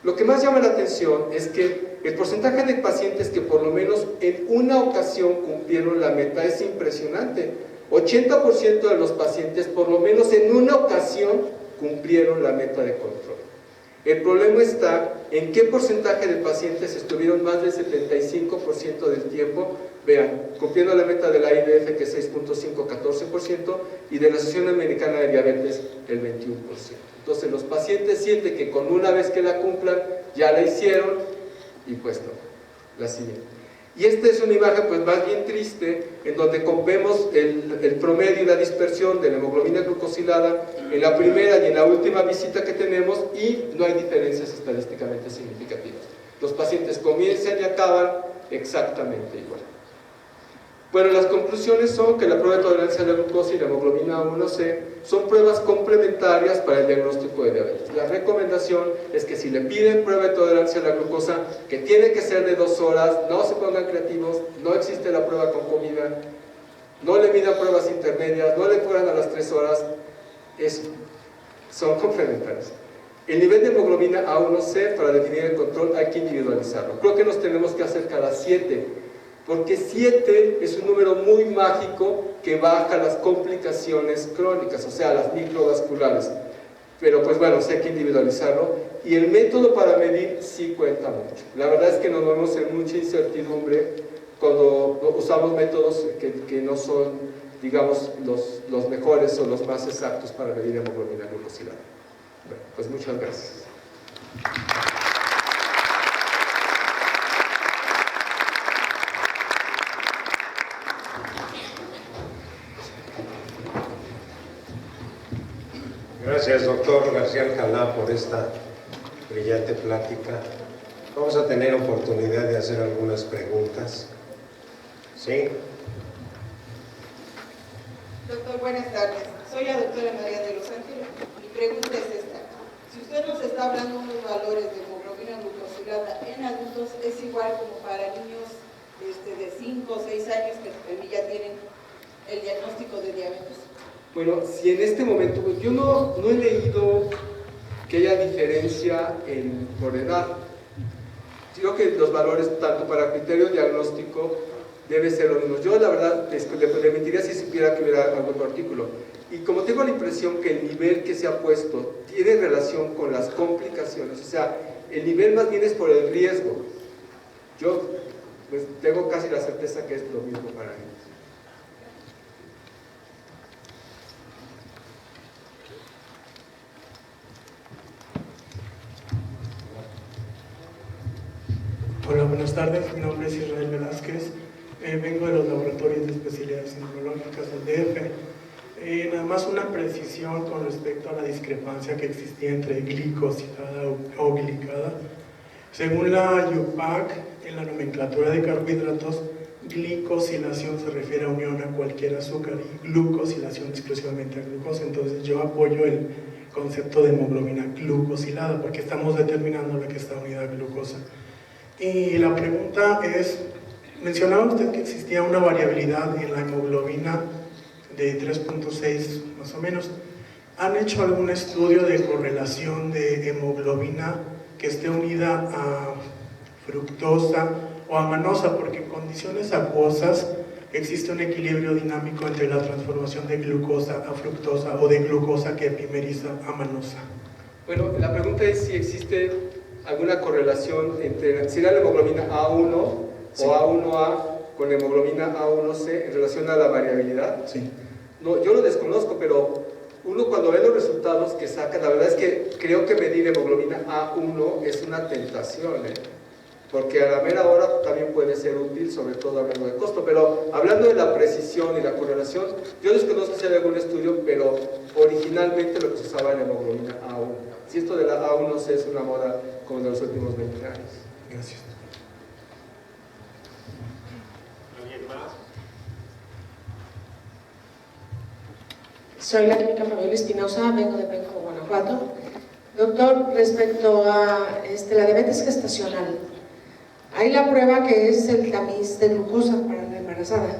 Lo que más llama la atención es que el porcentaje de pacientes que por lo menos en una ocasión cumplieron la meta es impresionante. 80% de los pacientes por lo menos en una ocasión cumplieron la meta de control. El problema está en qué porcentaje de pacientes estuvieron más del 75% del tiempo, vean, cumpliendo la meta de la IDF, que es 6.5, 14%, y de la Asociación Americana de Diabetes, el 21%. Entonces los pacientes sienten que con una vez que la cumplan, ya la hicieron, y pues no. La siguiente. Y esta es una imagen pues más bien triste, en donde vemos el promedio y la dispersión de la hemoglobina glucosilada en la primera y en la última visita que tenemos, y no hay diferencias estadísticamente significativas. Los pacientes comienzan y acaban exactamente igual. Bueno, las conclusiones son que la prueba de tolerancia a la glucosa y la hemoglobina A1C son pruebas complementarias para el diagnóstico de diabetes. La recomendación es que si le piden prueba de tolerancia a la glucosa, que tiene que ser de 2 horas, no se pongan creativos, no existe la prueba con comida, no le midan pruebas intermedias, no le fueran a las 3 horas, son complementarias. El nivel de hemoglobina A1C para definir el control hay que individualizarlo. Creo que nos tenemos que hacer cada 7. Porque 7 es un número muy mágico que baja las complicaciones crónicas, o sea, las microvasculares. Pero pues bueno, sí hay que individualizarlo. Y el método para medir sí cuenta mucho. La verdad es que nos vemos en mucha incertidumbre cuando usamos métodos que no son, digamos, los mejores o los más exactos para medir hemoglobina glucosilada. Bueno, pues muchas gracias. Gracias, doctor García Alcalá, por esta brillante plática. Vamos a tener oportunidad de hacer algunas preguntas. ¿Sí? Doctor, buenas tardes. Soy la doctora María de los Ángeles. Mi pregunta es esta. Si usted nos está hablando de unos valores de hemoglobina glucosilada en adultos, ¿es igual como para niños de 5 o 6 años que ya tienen el diagnóstico de diabetes? Bueno, si en este momento, pues yo no he leído que haya diferencia por edad. Creo que los valores, tanto para criterio diagnóstico, debe ser lo mismo. Yo, la verdad, le mentiría si supiera que hubiera algún otro artículo. Y como tengo la impresión que el nivel que se ha puesto tiene relación con las complicaciones, o sea, el nivel más bien es por el riesgo. Yo, pues, tengo casi la certeza que es lo mismo para ellos. Hola, buenas tardes. Mi nombre es Israel Velázquez. Vengo de los laboratorios de especialidades neurológicas del DF. Nada más una precisión con respecto a la discrepancia que existía entre glicosilada o glicada. Según la UPAC, en la nomenclatura de carbohidratos, glicosilación se refiere a unión a cualquier azúcar y glucosilación exclusivamente a glucosa. Entonces yo apoyo el concepto de hemoglobina glucosilada porque estamos determinando la que está unida a glucosa. Y la pregunta es, mencionaba usted que existía una variabilidad en la hemoglobina de 3.6 más o menos. ¿Han hecho algún estudio de correlación de hemoglobina que esté unida a fructosa o a manosa? Porque en condiciones acuosas existe un equilibrio dinámico entre la transformación de glucosa a fructosa o de glucosa que epimeriza a manosa. Bueno, la pregunta es si existe alguna correlación entre si la hemoglobina A1 sí, o A1A con hemoglobina A1C en relación a la variabilidad. Sí. No, yo lo desconozco, pero uno cuando ve los resultados que saca, la verdad es que creo que medir hemoglobina A1 es una tentación, porque a la mera hora también puede ser útil, sobre todo hablando de costo. Pero hablando de la precisión y la correlación, yo desconozco si hay algún estudio, pero originalmente lo que se usaba en la hemoglobina A1. Si esto de la A1C es una moda como de los últimos 20 años. Gracias. ¿Alguien más? Soy la clínica Fabiola Espinosa, vengo de Penco, Guanajuato. Doctor, respecto a la diabetes gestacional, hay la prueba que es el tamiz de glucosa para la embarazada.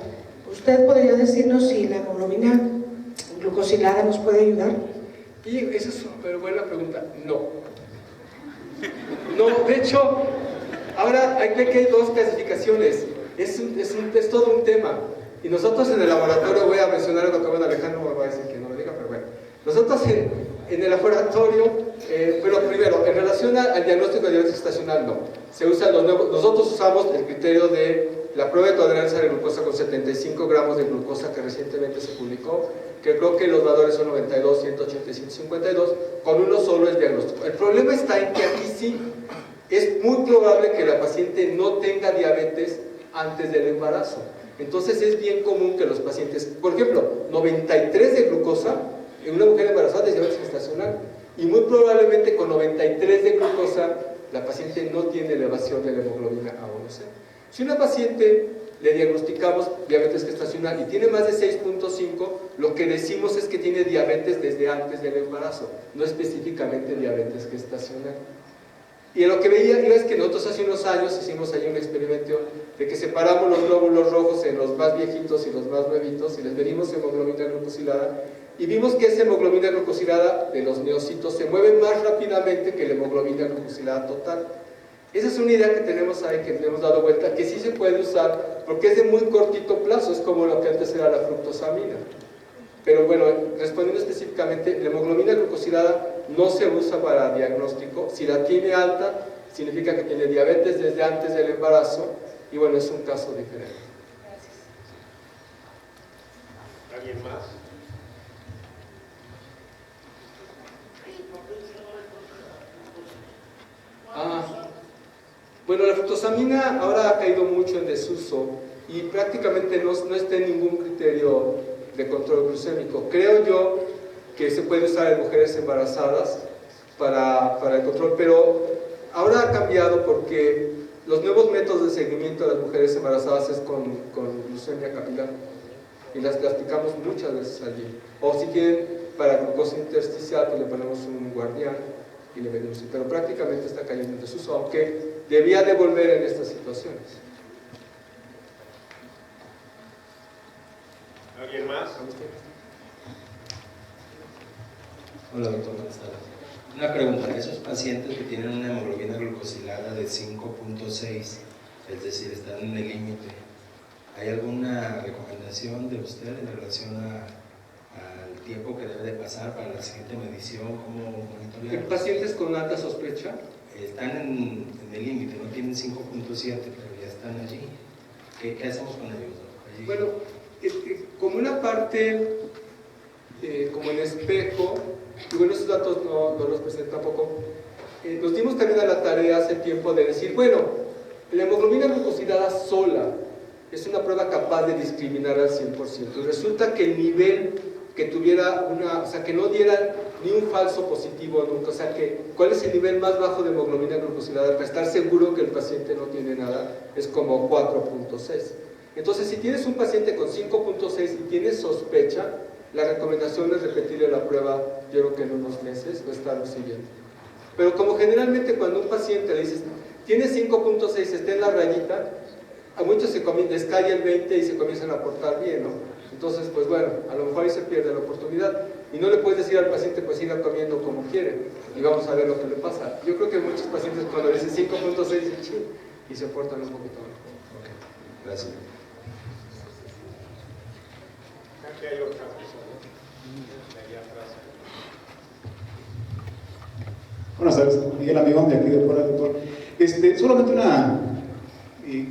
¿Usted podría decirnos si la hemoglobina glucosilada nos puede ayudar? Y esa es súper buena pregunta. No. No, de hecho, ahora hay que hay dos clasificaciones. Es todo un tema. Y nosotros en el laboratorio, voy a mencionar lo que bueno, Alejandro me va a decir que no lo diga, pero bueno. Nosotros en el laboratorio, bueno, primero, en relación al diagnóstico de diabetes gestacional, no. Se usan nosotros usamos el criterio de la prueba de tolerancia a la glucosa con 75 gramos de glucosa que recientemente se publicó, que creo que los valores son 92, 180 y 152, con uno solo es diagnóstico. El problema está en que aquí sí es muy probable que la paciente no tenga diabetes antes del embarazo. Entonces es bien común que los pacientes, por ejemplo, 93 de glucosa en una mujer embarazada es diabetes gestacional, y muy probablemente con 93 de glucosa la paciente no tiene elevación de la hemoglobina A1C. Si una paciente le diagnosticamos diabetes gestacional y tiene más de 6.5, lo que decimos es que tiene diabetes desde antes del embarazo, no específicamente diabetes gestacional. Y lo que veía es que nosotros hace unos años hicimos ahí un experimento de que separamos los glóbulos rojos en los más viejitos y los más nuevitos y les medimos hemoglobina glucosilada y vimos que esa hemoglobina glucosilada de los neocitos se mueve más rápidamente que la hemoglobina glucosilada total. Esa es una idea que tenemos ahí, que le hemos dado vuelta, que sí se puede usar porque es de muy cortito plazo, es como lo que antes era la fructosamina. Pero bueno, respondiendo específicamente, la hemoglobina glucosilada no se usa para diagnóstico. Si la tiene alta, significa que tiene diabetes desde antes del embarazo y bueno, es un caso diferente. Gracias. ¿Alguien más? Bueno, la fructosamina ahora ha caído mucho en desuso y prácticamente no está en ningún criterio de control glucémico. Creo yo que se puede usar en mujeres embarazadas para el control, pero ahora ha cambiado porque los nuevos métodos de seguimiento de las mujeres embarazadas es con glucemia capilar y las aplicamos muchas veces allí. O si tienen para glucosa intersticial, pues le ponemos un guardián y le medimos, pero prácticamente está cayendo en desuso, aunque debía de volver en estas situaciones. ¿Alguien más? Hola doctor, buenas tardes. Una pregunta, esos pacientes que tienen una hemoglobina glucosilada de 5.6, es decir, están en el límite, ¿hay alguna recomendación de usted en relación al tiempo que debe de pasar para la siguiente medición? ¿Cómo monitorear? ¿En pacientes con alta sospecha? Están en el límite, no tienen 5.7, pero ya están allí. ¿Qué hacemos con ellos? Allí. Bueno, como una parte, como en espejo, y bueno, esos datos no los presenté tampoco, nos dimos también a la tarea hace tiempo de decir, bueno, la hemoglobina glucosilada sola es una prueba capaz de discriminar al 100%. Y resulta que el nivel que tuviera o sea, que no diera ni un falso positivo nunca, o sea, ¿cuál es el nivel más bajo de hemoglobina glucosilada? Para estar seguro que el paciente no tiene nada, es como 4.6. Entonces, si tienes un paciente con 5.6 y tienes sospecha, la recomendación es repetirle la prueba, yo creo que en unos meses, o estarlo siguiendo. Pero como generalmente cuando un paciente le dices, tiene 5.6, está en la rayita, a muchos les cae el 20 y se comienzan a portar bien, ¿no? Entonces, pues bueno, a lo mejor ahí se pierde la oportunidad. Y no le puedes decir al paciente, pues siga comiendo como quiere, y vamos a ver lo que le pasa. Yo creo que muchos pacientes cuando le dicen 5.6 dicen, y se portan un poquito mejor. Ok, gracias. Aquí hay otra persona. Allá atrás. Buenas tardes, Miguel Amigón de aquí de Puebla, doctor. Solamente una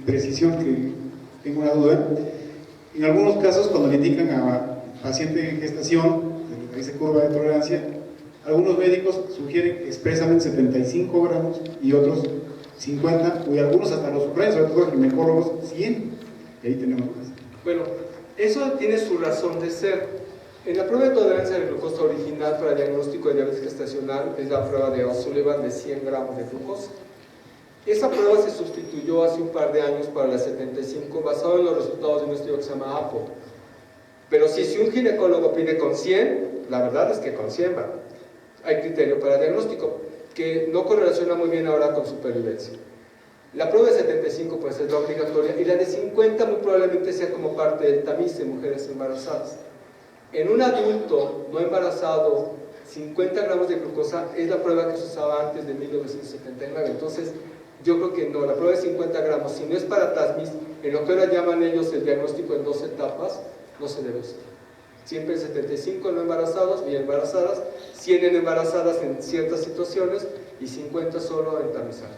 precisión que tengo una duda. En algunos casos, cuando le indican a paciente en gestación, de lo que dice curva de tolerancia, algunos médicos sugieren expresamente 75 gramos y otros 50, y algunos hasta los subrayan, sobre todo ginecólogos, 100. Y ahí tenemos más. Bueno, eso tiene su razón de ser. En la prueba de tolerancia a la glucosa original para diagnóstico de diabetes gestacional es la prueba de O'Sullivan de 100 gramos de glucosa. Esa prueba se sustituyó hace un par de años para la 75 basado en los resultados de un estudio que se llama APO. Pero si un ginecólogo pide con 100, la verdad es que con 100 va. Hay criterio para diagnóstico que no correlaciona muy bien ahora con supervivencia. La prueba de 75 pues es la obligatoria y la de 50 muy probablemente sea como parte del tamiz de mujeres embarazadas. En un adulto no embarazado, 50 gramos de glucosa es la prueba que se usaba antes de 1979. Entonces, yo creo que no, la prueba de 50 gramos, si no es para TASMIS, en lo que ahora llaman ellos el diagnóstico en 2 etapas, no se debe usar. Siempre 75 en no embarazados y embarazadas, 100 en embarazadas en ciertas situaciones y 50 solo en tamizaje.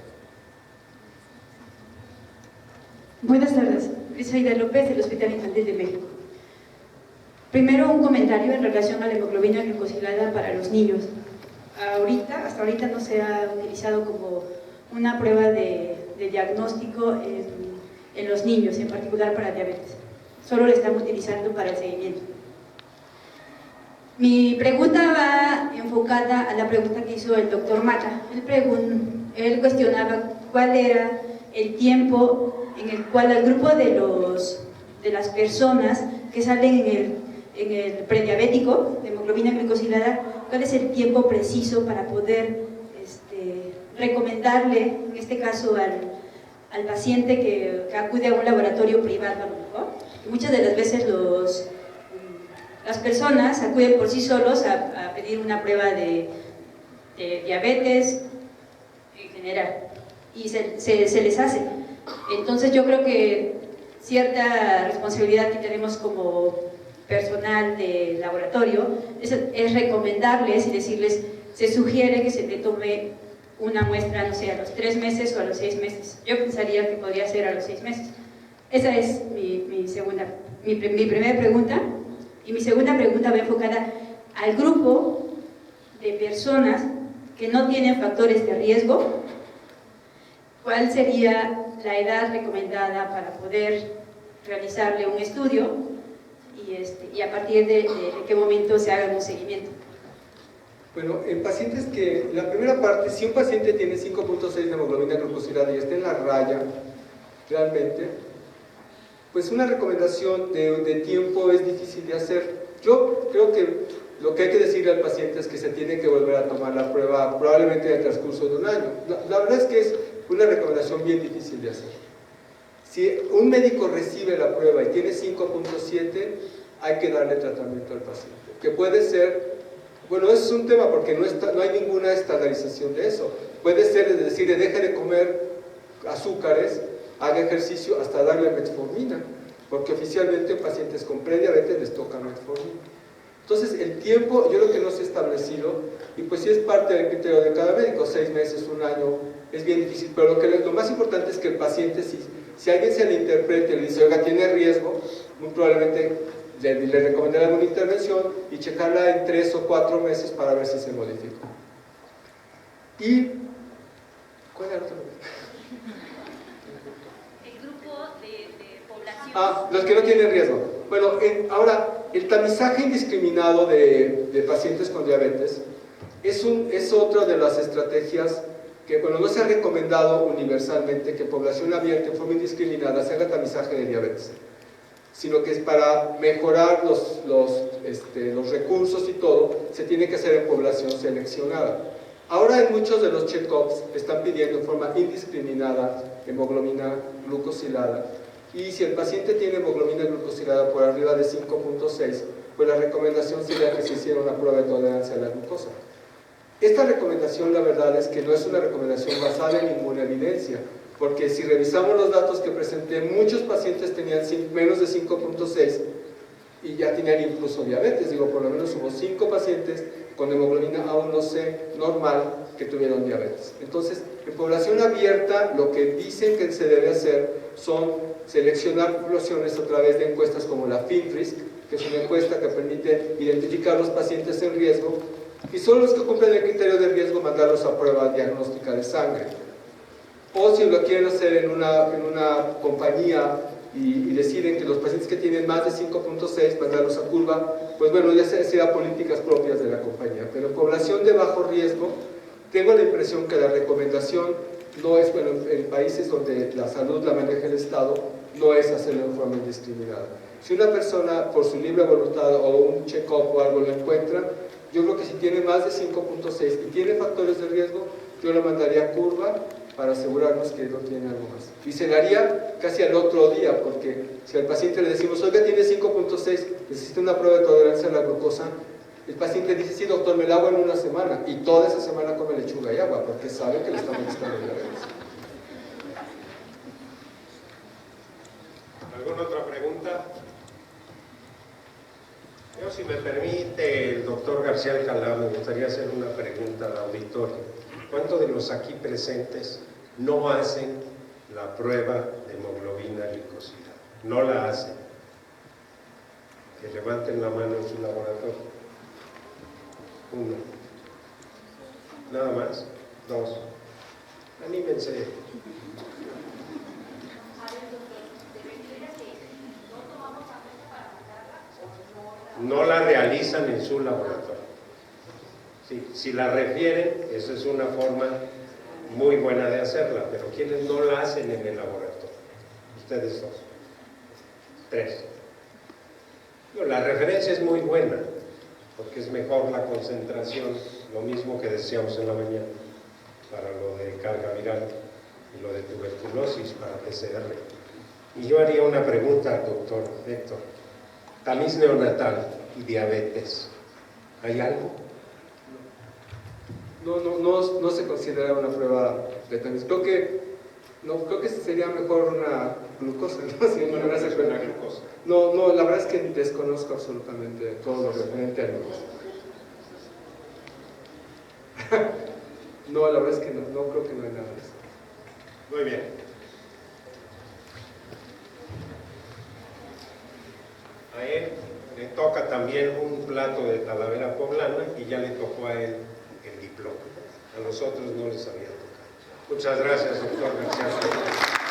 Buenas tardes, Griselda López del Hospital Infantil de México. Primero un comentario en relación a la hemoglobina glicosilada para los niños. Hasta ahorita no se ha utilizado como una prueba de diagnóstico en los niños, en particular para diabetes. Solo la están utilizando para el seguimiento. Mi pregunta va enfocada a la pregunta que hizo el doctor Mata. Él cuestionaba cuál era el tiempo en el cual el grupo de las personas que salen en el prediabético de hemoglobina glicosilada, cuál es el tiempo preciso para poder recomendarle, en este caso al paciente que acude a un laboratorio privado, ¿no? Muchas de las veces las personas acuden por sí solos a pedir una prueba de diabetes en general y se les hace. Entonces yo creo que cierta responsabilidad que tenemos como personal de laboratorio es recomendarles y decirles, se sugiere que se te tome una muestra, no sé, a los 3 meses o a los 6 meses. Yo pensaría que podría ser a los 6 meses. Esa es mi primera pregunta. Y mi segunda pregunta va enfocada al grupo de personas que no tienen factores de riesgo. ¿Cuál sería la edad recomendada para poder realizarle un estudio y a partir de qué momento se haga un seguimiento? Bueno, en pacientes que, la primera parte, si un paciente tiene 5.6 de hemoglobina glucosilada y está en la raya, realmente, pues una recomendación de tiempo es difícil de hacer. Yo creo que lo que hay que decirle al paciente es que se tiene que volver a tomar la prueba probablemente en el transcurso de un año. La verdad es que es una recomendación bien difícil de hacer. Si un médico recibe la prueba y tiene 5.7, hay que darle tratamiento al paciente, que puede ser, bueno, es un tema porque no hay ninguna estandarización de eso. Puede ser decirle, deje de comer azúcares, haga ejercicio, hasta darle metformina, porque oficialmente pacientes con prediabetes les toca metformina. Entonces el tiempo yo creo que no se ha establecido y pues sí es parte del criterio de cada médico, 6 meses, un año, es bien difícil, pero lo más importante es que el paciente, si alguien se le interprete y le dice, oiga, tiene riesgo, muy probablemente le recomendaré alguna intervención y checarla en 3 o 4 meses para ver si se modifica. Y ¿cuál era el otro? Los que no tienen riesgo. Bueno, ahora, el tamizaje indiscriminado de pacientes con diabetes es otra de las estrategias que, bueno, no se ha recomendado universalmente que población abierta en forma indiscriminada se haga tamizaje de diabetes, sino que es para mejorar los recursos y todo, se tiene que hacer en población seleccionada. Ahora en muchos de los check-ups están pidiendo en forma indiscriminada hemoglobina glucosilada. Y si el paciente tiene hemoglobina glucosilada por arriba de 5.6, pues la recomendación sería que se hiciera una prueba de tolerancia a la glucosa. Esta recomendación, la verdad es que no es una recomendación basada en ninguna evidencia, porque si revisamos los datos que presenté, muchos pacientes tenían menos de 5.6 y ya tenían incluso diabetes. Digo, por lo menos hubo 5 pacientes con hemoglobina A1C normal que tuvieron diabetes. Entonces, en población abierta, lo que dicen que se debe hacer son seleccionar poblaciones a través de encuestas como la FINRISC, que es una encuesta que permite identificar los pacientes en riesgo, y solo los que cumplen el criterio de riesgo mandarlos a prueba diagnóstica de sangre. O si lo quieren hacer en una compañía y deciden que los pacientes que tienen más de 5.6 mandarlos a curva pues bueno, ya sea políticas propias de la compañía. Pero en población de bajo riesgo, tengo la impresión que la recomendación no es, bueno, en países donde la salud la maneja el Estado, no es hacerlo de forma indiscriminada. Si una persona por su libre voluntad o un check-up o algo lo encuentra, yo creo que si tiene más de 5.6 y tiene factores de riesgo, yo lo mandaría a curva para asegurarnos que no tiene algo más. Y se le haría casi al otro día, porque si al paciente le decimos, oiga, tiene 5.6, necesita una prueba de tolerancia a la glucosa, el paciente dice, sí, doctor, me la hago en una semana, y toda esa semana come lechuga y agua, porque sabe que le estamos buscando diabetes. ¿Alguna otra pregunta? Yo, si me permite, el doctor García Alcalá, me gustaría hacer una pregunta al auditorio. ¿Cuántos de los aquí presentes no hacen la prueba de hemoglobina glicosilada? No la hacen. Que levanten la mano en su laboratorio. Uno. Nada más. Dos. Anímense. No la realizan en su laboratorio. Sí, si la refieren, esa es una forma muy buena de hacerla, pero quienes no la hacen en el laboratorio. Ustedes dos. Tres. No, la referencia es muy buena, porque es mejor la concentración, lo mismo que decíamos en la mañana, para lo de carga viral y lo de tuberculosis para PCR. Y yo haría una pregunta al doctor Héctor. Tamiz neonatal y diabetes, ¿hay algo? No se considera una prueba de tamiz. Creo que sería mejor una glucosa, ¿no? Si Bueno, no es una glucosa. No, la verdad es que desconozco absolutamente todo lo referente a glucosa. No, la verdad es que no creo que no hay nada de eso. Muy bien. A él le toca también un plato de talavera poblana y ya le tocó a él el diploma. A nosotros no les había tocado. Muchas gracias, doctor García.